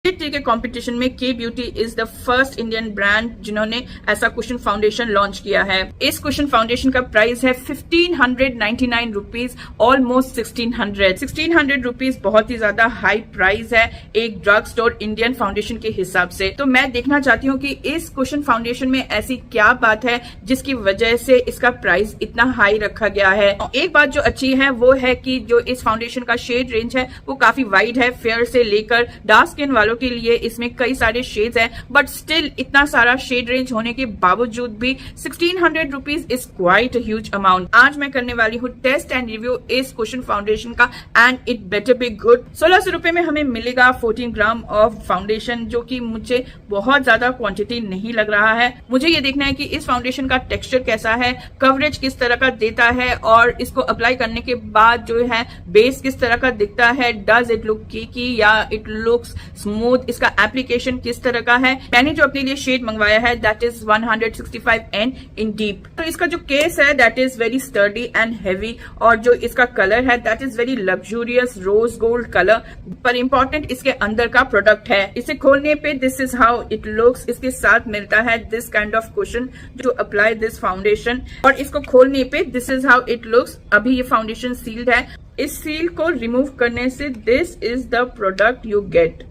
के कंपटीशन में के beauty is the first Indian brand जिन्होंने ऐसा कुशन फाउंडेशन लॉन्च किया है। इस कुशन फाउंडेशन का प्राइस है 1599 रुपीज, ऑलमोस्ट 1600 रुपीज बहुत ही ज्यादा हाई प्राइस है एक ड्रग स्टोर इंडियन फाउंडेशन के हिसाब से। तो मैं देखना चाहती हूँ कि इस कुशन फाउंडेशन में ऐसी क्या बात है जिसकी वजह से इसका प्राइस इतना हाई रखा गया है। एक बात जो अच्छी है वो है कि जो इस फाउंडेशन का शेड रेंज है वो काफी वाइड है, फेयर से लेकर डार्क स्किन वालों के लिए इसमें कई सारे शेड्स हैं, बट स्टिल इतना सारा शेड रेंज होने के बावजूद भी 1600 rupees is quite a huge amount. आज मैं करने वाली हूँ टेस्ट एंड रिव्यू इस कुशन फाउंडेशन का and it better be good. 1600 रुपए में हमें मिलेगा 14 ग्राम ऑफ फाउंडेशन, जो कि मुझे बहुत ज्यादा क्वांटिटी नहीं लग रहा है। मुझे ये देखना है कि इस फाउंडेशन का टेक्सचर कैसा है, कवरेज किस तरह का देता है और इसको अप्लाई करने के बाद जो है बेस किस तरह का दिखता है। डज इट लुक केकी या इट लुक्स स्मूथ, इसका एप्लीकेशन किस तरह का है। मैंने जो अपने लिए शेड मंगवाया है that is 165N in deep. तो इसका जो केस है that is very sturdy and heavy और जो इसका कलर है that is very luxurious rose gold colour. पर इंपॉर्टेंट इसके अंदर का प्रोडक्ट है। इसे खोलने पे this is how it looks. इसके साथ मिलता है this kind of cushion to apply this foundation और इसको खोलने पे this is how it looks. अभी ये फाउंडेशन सील्ड है। इस सील को रिमूव करने से this is the product you get.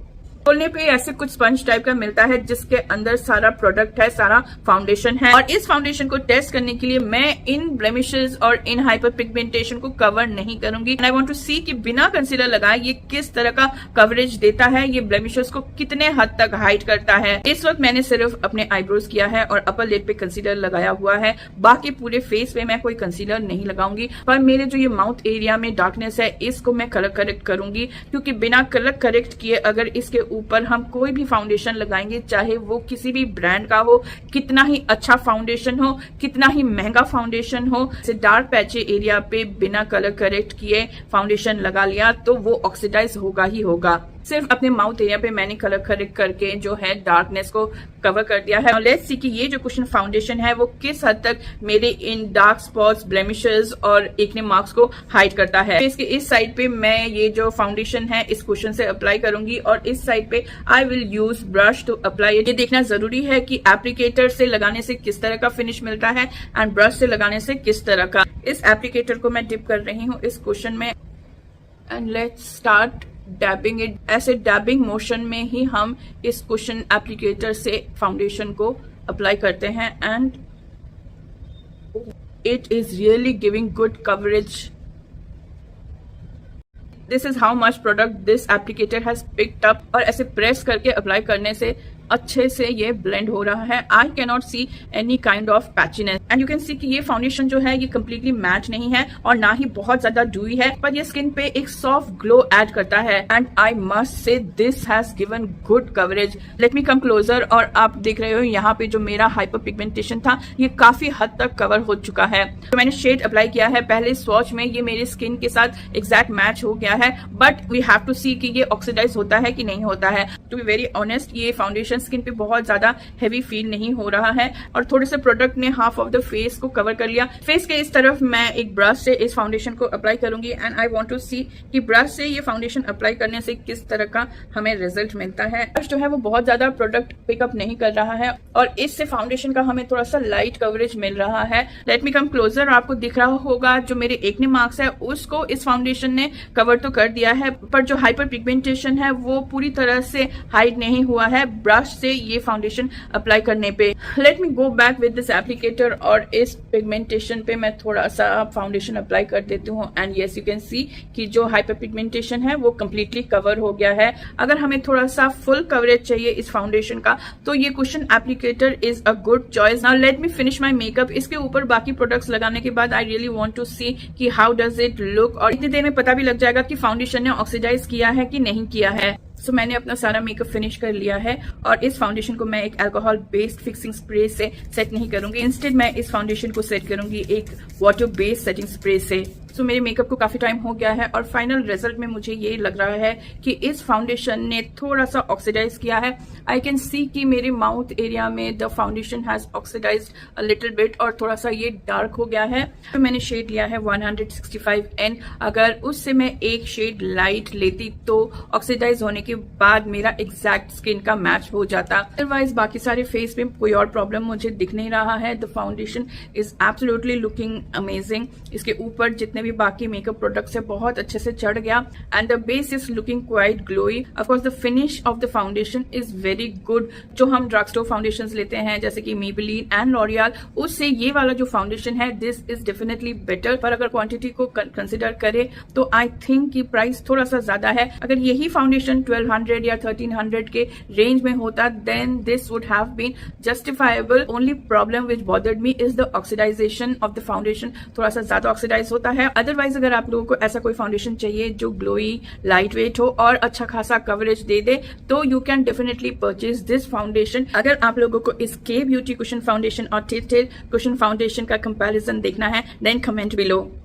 खोलने पे ऐसे कुछ स्पंज टाइप का मिलता है जिसके अंदर सारा प्रोडक्ट है, सारा फाउंडेशन है। और इस फाउंडेशन को टेस्ट करने के लिए मैं इन ब्लेमिशेस और इन हाइपर पिगमेंटेशन को कवर नहीं करूंगी। आई वांट टू सी कि बिना कंसीलर लगाए ये किस तरह का कवरेज देता है, ये ब्लेमिशेस को कितने हद तक हाइड करता है। इस वक्त मैंने सिर्फ अपने आईब्रोज किया है और अपर लिड पे कंसीलर लगाया हुआ है, बाकी पूरे फेस पे मैं कोई कंसीलर नहीं लगाऊंगी। पर मेरे जो ये माउथ एरिया में डार्कनेस है इसको मैं कलर करेक्ट करूंगी, क्योंकि बिना कलर करेक्ट किए अगर इसके ऊपर हम कोई भी फाउंडेशन लगाएंगे, चाहे वो किसी भी ब्रांड का हो, कितना ही अच्छा फाउंडेशन हो, कितना ही महंगा फाउंडेशन हो, जैसे डार्क पैचे एरिया पे बिना कलर करेक्ट किए फाउंडेशन लगा लिया तो वो ऑक्सीडाइज होगा ही होगा। सिर्फ अपने माउथ एरिया पे मैंने कलर करेक्ट करके जो है डार्कनेस को कवर कर दिया है। लेट्स सी कि ये जो कुशन फाउंडेशन है वो किस हद तक मेरे इन डार्क स्पॉट्स, ब्लेमिशेस और एक्ने मार्क्स को हाइड करता है। इसके इस साइड पे मैं ये जो फाउंडेशन है इस कुशन से अप्लाई करूंगी और इस साइड पे I will use brush to apply. ये देखना जरूरी है कि एप्लीकेटर से लगाने से किस तरह का फिनिश मिलता है एंड ब्रश से लगाने से किस तरह का। इस एप्लीकेटर को मैं डिप कर रही हूँ इस कुशन में एंड लेट्स स्टार्ट डैबिंग इट। ऐसे डैबिंग मोशन में ही हम इस कुशन एप्लीकेटर से फाउंडेशन को अप्लाई करते हैं and it is really giving good coverage. This is how much product this applicator has picked up. और ऐसे प्रेस करके अप्लाई करने से अच्छे से ये ब्लेंड हो रहा है। I can not see any kind of patchiness and you can see कि ये फाउंडेशन जो है ये कम्प्लीटली मैट नहीं है और ना ही बहुत ज्यादा ड्यूई है, पर ये स्किन पे एक सॉफ्ट ग्लो ऐड करता है and I must say this has given good coverage. Let me come closer और आप देख रहे हो यहाँ पे जो मेरा हाइपर पिगमेंटेशन था ये काफी हद तक कवर हो चुका है। तो मैंने शेड अप्लाई किया है पहले स्वॉच में, ये मेरी स्किन के साथ एग्जैक्ट मैच हो गया है, बट वी हैव टू सी कि ये ऑक्सीडाइज होता है कि नहीं होता है। टू बी वेरी ऑनेस्ट ये फाउंडेशन स्किन पे बहुत ज्यादा हेवी फील नहीं हो रहा है और थोड़े से प्रोडक्ट ने हाफ ऑफ द फेस को कवर कर लिया। फेस के इस तरफ मैं एक ब्रश से इस फाउंडेशन को अप्लाई करूंगी एंड आई वांट टू सी कि ब्रश से ये फाउंडेशन अप्लाई करने से किस तरह का हमें रिजल्ट मिलता है। ब्रश जो है वो बहुत ज्यादा प्रोडक्ट पिकअप नहीं कर रहा है और इससे फाउंडेशन का हमें थोड़ा सा लाइट कवरेज मिल रहा है। Let me come closer. आपको दिख रहा होगा जो मेरे एक्ने मार्क्स है उसको इस फाउंडेशन ने कवर तो कर दिया है, पर जो हाइपर पिगमेंटेशन है वो पूरी तरह से हाइड नहीं हुआ है ब्रश से ये फाउंडेशन अप्लाई करने पे। Let me go back with this applicator और इस पिगमेंटेशन पे मैं थोड़ा सा फाउंडेशन अप्लाई कर देती हूँ and yes you can see कि जो हाइपर पिगमेंटेशन है वो कम्प्लीटली कवर हो गया है। अगर हमें थोड़ा सा फुल कवरेज चाहिए इस फाउंडेशन का तो ये cushion applicator is a good choice. Now let me finish my makeup. इसके ऊपर बाकी प्रोडक्ट्स लगाने के बाद आई रियली वांट टू सी कि हाउ डज इट लुक और इतनी देर में पता भी लग जाएगा कि फाउंडेशन ने ऑक्सीडाइज किया है कि नहीं किया है। सो मैंने अपना सारा मेकअप फिनिश कर लिया है और इस फाउंडेशन को मैं एक अल्कोहल बेस्ड फिक्सिंग स्प्रे से सेट नहीं करूंगी, इंस्टेड मैं इस फाउंडेशन को सेट करूंगी एक वाटर बेस्ड सेटिंग स्प्रे से। सो मेरे मेकअप को काफी टाइम हो गया है और फाइनल रिजल्ट में मुझे ये लग रहा है कि इस फाउंडेशन ने थोड़ा सा ऑक्सीडाइज किया है। आई कैन सी कि मेरे माउथ एरिया में the foundation has oxidized a little bit और थोड़ा सा ये डार्क हो गया है। तो मैंने शेड लिया है 165N। अगर उससे मैं एक शेड लाइट लेती तो ऑक्सीडाइज होने के बाद मेरा एग्जैक्ट स्किन का मैच हो जाता। अदरवाइज बाकी सारे फेस में कोई और प्रॉब्लम मुझे दिख नहीं रहा है। The foundation is absolutely looking amazing. इसके ऊपर जितने भी बाकी मेकअप प्रोडक्ट्स है बहुत अच्छे से चढ़ गया and the base is looking quite glowy. Of course the finish off the foundation is very good. जो हम ड्रग स्टोर फाउंडेशन लेते हैं जैसे कि मेबेलिन एंड लॉरियल, उससे ये वाला जो फाउंडेशन है दिस इज डेफिनेटली बेटर। पर अगर क्वांटिटी को कंसिडर करे तो आई थिंक कि प्राइस थोड़ा सा ज्यादा है। अगर यही फाउंडेशन 1200 या 1300 के रेंज में होता then this would have been justifiable. Only problem which bothered me is the oxidization of the foundation. थोड़ा सा ज्यादा ऑक्सीडाइज होता है। अदरवाइज अगर आप लोगों को ऐसा कोई फाउंडेशन चाहिए जो ग्लोई, लाइट वेट हो और अच्छा खासा कवरेज दे दे तो you can definitely purchase this foundation. अगर आप लोगों को इस के ब्यूटी कुशन फाउंडेशन और टिल्टेड कुशन फाउंडेशन का कंपैरिजन देखना है देन कमेंट बिलो।